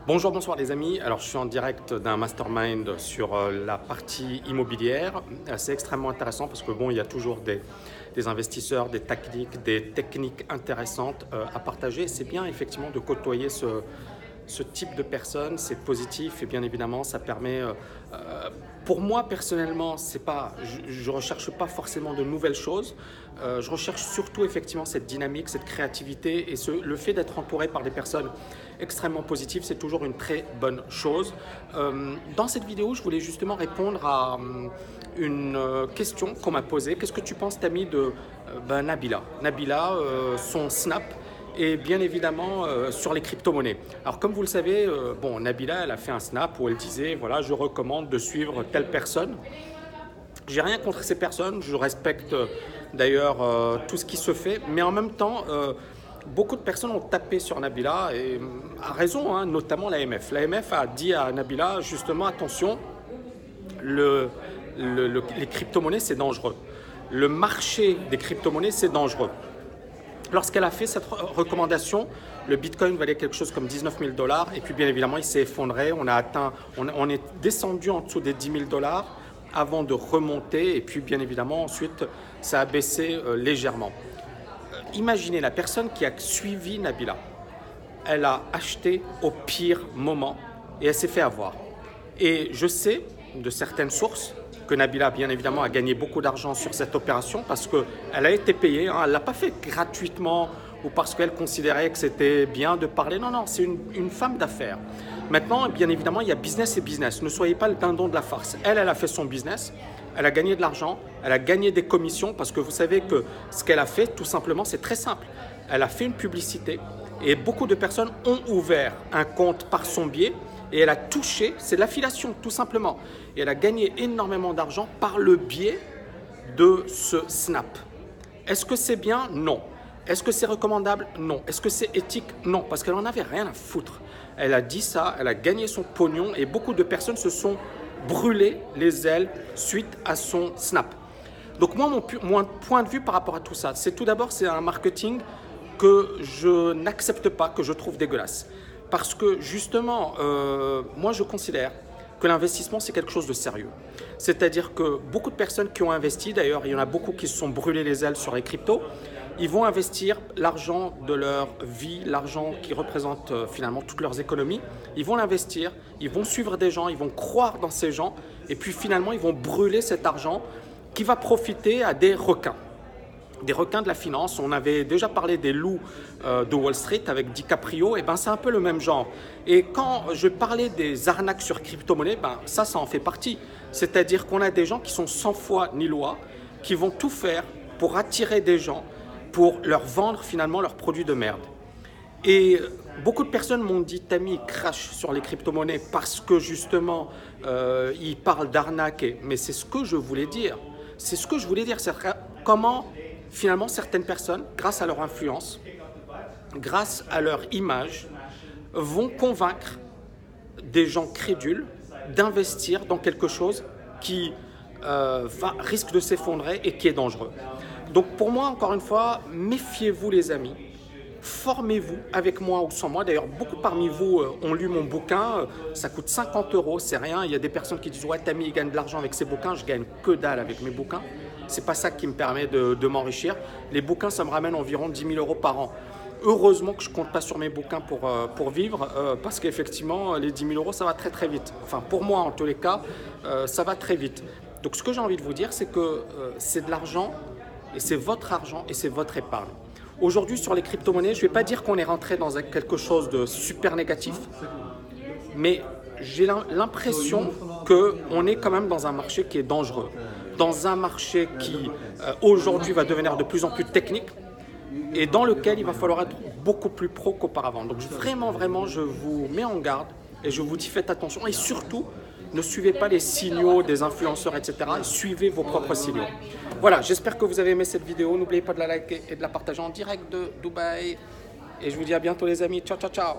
Bonjour, bonsoir les amis. Alors je suis en direct d'un mastermind sur la partie immobilière. C'est extrêmement intéressant parce que bon, il y a toujours des investisseurs, des techniques intéressantes à partager. C'est bien effectivement de côtoyer ce type de personnes, c'est positif et bien évidemment ça permet, pour moi personnellement, je ne recherche pas forcément de nouvelles choses, je recherche surtout effectivement cette dynamique, cette créativité et le fait d'être entouré par des personnes extrêmement positives, c'est toujours une très bonne chose. Dans cette vidéo, je voulais justement répondre à une question qu'on m'a posée. Qu'est-ce que tu penses, Tammy, de Nabila? Nabila, son Snap, et bien évidemment sur les crypto-monnaies. Alors comme vous le savez, Nabila, elle a fait un snap où elle disait, voilà, je recommande de suivre telle personne. J'ai rien contre ces personnes, je respecte d'ailleurs tout ce qui se fait, mais en même temps, beaucoup de personnes ont tapé sur Nabila et à raison, hein, notamment l'AMF. L'AMF a dit à Nabila, justement, attention, les crypto-monnaies, c'est dangereux. Le marché des crypto-monnaies, c'est dangereux. Lorsqu'elle a fait cette recommandation, le Bitcoin valait quelque chose comme 19 000 $ et puis bien évidemment il s'est effondré, on est descendu en dessous des 10 000 $ avant de remonter et puis bien évidemment ensuite ça a baissé légèrement. Imaginez la personne qui a suivi Nabila, elle a acheté au pire moment et elle s'est fait avoir. Et je sais de certaines sources que Nabila, bien évidemment, a gagné beaucoup d'argent sur cette opération parce qu'elle a été payée. Hein, elle ne l'a pas fait gratuitement ou parce qu'elle considérait que c'était bien de parler. Non, non, c'est une femme d'affaires. Maintenant, bien évidemment, il y a business et business. Ne soyez pas le dindon de la farce. Elle a fait son business. Elle a gagné de l'argent. Elle a gagné des commissions parce que vous savez que ce qu'elle a fait, tout simplement, c'est très simple. Elle a fait une publicité et beaucoup de personnes ont ouvert un compte par son biais. Et elle a touché, c'est de l'affiliation tout simplement. Et elle a gagné énormément d'argent par le biais de ce snap. Est-ce que c'est bien? Non. Est-ce que c'est recommandable? Non. Est-ce que c'est éthique? Non. Parce qu'elle n'en avait rien à foutre. Elle a dit ça, elle a gagné son pognon et beaucoup de personnes se sont brûlées les ailes suite à son snap. Donc moi, mon point de vue par rapport à tout ça, c'est tout d'abord, c'est un marketing que je n'accepte pas, que je trouve dégueulasse. Parce que justement, moi je considère que l'investissement c'est quelque chose de sérieux. C'est-à-dire que beaucoup de personnes qui ont investi, d'ailleurs il y en a beaucoup qui se sont brûlés les ailes sur les cryptos, ils vont investir l'argent de leur vie, l'argent qui représente finalement toutes leurs économies, ils vont l'investir, ils vont suivre des gens, ils vont croire dans ces gens et puis finalement ils vont brûler cet argent qui va profiter à des requins. Des requins de la finance, on avait déjà parlé des loups de Wall Street avec DiCaprio, et ben c'est un peu le même genre. Et quand je parlais des arnaques sur crypto-monnaie, ça en fait partie. C'est-à-dire qu'on a des gens qui sont sans foi ni loi, qui vont tout faire pour attirer des gens, pour leur vendre finalement leurs produits de merde. Et beaucoup de personnes m'ont dit, Tammy, crache sur les crypto-monnaies parce que justement, ils parlent d'arnaque. Mais c'est ce que je voulais dire. C'est ce que je voulais dire. C'est comment finalement, certaines personnes, grâce à leur influence, grâce à leur image, vont convaincre des gens crédules d'investir dans quelque chose qui risque de s'effondrer et qui est dangereux. Donc pour moi, encore une fois, méfiez-vous les amis, formez-vous avec moi ou sans moi. D'ailleurs, beaucoup parmi vous ont lu mon bouquin, ça coûte 50 €, c'est rien. Il y a des personnes qui disent « Ouais, Tammy, il gagne de l'argent avec ses bouquins ». Je gagne que dalle avec mes bouquins. C'est pas ça qui me permet de m'enrichir. Les bouquins, ça me ramène environ 10 000 € par an. Heureusement que je compte pas sur mes bouquins pour vivre, parce qu'effectivement, les 10 000 €, ça va très très vite. Enfin, pour moi, en tous les cas, ça va très vite. Donc, ce que j'ai envie de vous dire, c'est que c'est de l'argent, et c'est votre argent, et c'est votre épargne. Aujourd'hui, sur les crypto-monnaies, je ne vais pas dire qu'on est rentré dans quelque chose de super négatif, mais j'ai l'impression qu'on est quand même dans un marché qui est dangereux, dans un marché qui aujourd'hui va devenir de plus en plus technique et dans lequel il va falloir être beaucoup plus pro qu'auparavant. Donc vraiment, je vous mets en garde et je vous dis faites attention et surtout, ne suivez pas les signaux des influenceurs, etc. Suivez vos propres signaux. Voilà, j'espère que vous avez aimé cette vidéo. N'oubliez pas de la liker et de la partager en direct de Dubaï. Et je vous dis à bientôt les amis. Ciao, ciao, ciao.